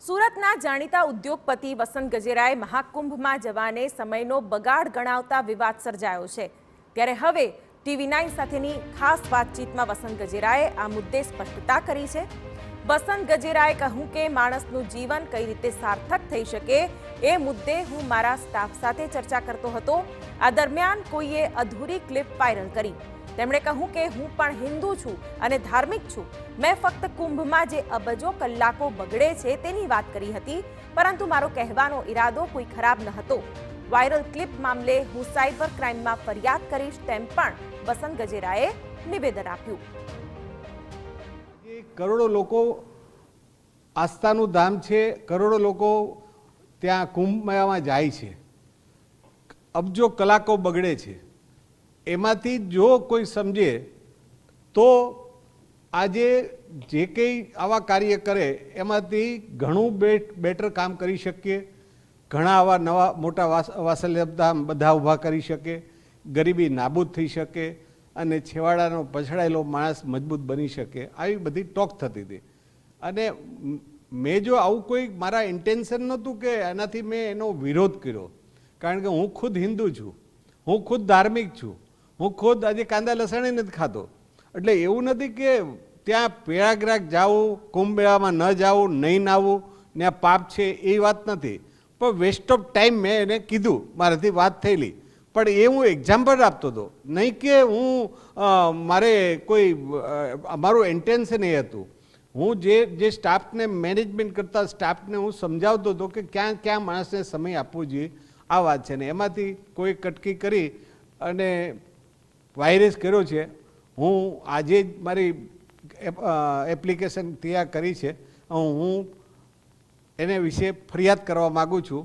સુરતના જાણીતા ઉદ્યોગપતિ વસંત ગજેરાએ મહાકુંભમાં જવાને સમયનો બગાડ ગણાવતા વિવાદ સર્જાયો છે। ત્યારે હવે TV9 સાથેની ખાસ વાતચીતમાં વસંત ગજેરાએ આ મુદ્દે સ્પષ્ટતા કરી છે। વસંત ગજેરાએ કહ્યું કે માણસનું જીવન કઈ રીતે સાર્થક થઈ શકે એ મુદ્દે હું મારા સ્ટાફ સાથે ચર્ચા કરતો હતો। આ દરમિયાન કોઈએ અધૂરી ક્લિપ વાયરલ કરી। તેમણે કહ્યું કે હું પણ હિન્દુ છું અને ધાર્મિક છું। મેં ફક્ત કુંભમાં જે અબજો કલાકો બગડે છે તેની વાત કરી હતી, પરંતુ મારો કહેવાનો ઈરાદો કોઈ ખરાબ ન હતો। વાયરલ ક્લિપ મામલે હું સાયબર ક્રાઇમમાં ફરિયાદ કરીશ તેમ પણ વસંત ગજેરાએ નિવેદન આપ્યું। કરોડો લોકો આસ્થાનું ધામ છે, કરોડો લોકો ત્યાં કુંભ મેળામાં જાય છે, અબજો કલાકો બગડે છે। એમાંથી જો કોઈ સમજે તો આજે જે કંઈ આવા કાર્ય કરે એમાંથી ઘણું બેટર કામ કરી શકીએ, ઘણા આવા નવા મોટા વાત્સલ્ય બધા ઊભા કરી શકે, ગરીબી નાબૂદ થઈ શકે અને છેવાડાનો પછડાયેલો માણસ મજબૂત બની શકે। આવી બધી ટોક થતી હતી અને મેં જો આવું કોઈ મારા ઇન્ટેન્શન નહોતું કે એનાથી મેં એનો વિરોધ કર્યો, કારણ કે હું ખુદ હિન્દુ છું, હું ખુદ ધાર્મિક છું, હું ખુદ આજે કાંદા લસણ નથી ખાતો। એટલે એવું નથી કે ત્યાં પ્રયાગરાજ જાવું, કુંભ મેળામાં ન જાવું, નહીં નાવું ને આ પાપ છે એ વાત નથી, પણ વેસ્ટ ઓફ ટાઈમ મેં એને કીધું, મારાથી વાત થયેલી, પણ એ હું એક્ઝામ્પલ આપતો હતો, નહીં કે હું મારે કોઈ મારું ઇન્ટેન્શન એ હતું। હું જે સ્ટાફને મેનેજમેન્ટ કરતા સ્ટાફને હું સમજાવતો હતો કે ક્યાં ક્યાં માણસને સમય આપવો જોઈએ, આ વાત છે ને એમાંથી કોઈ કટકી કરી અને વાયરસ કર્યો છે। હું આજે જ મારી એપ્લિકેશન તૈયાર કરી છે, હું એને વિશે ફરિયાદ કરવા માગું છું।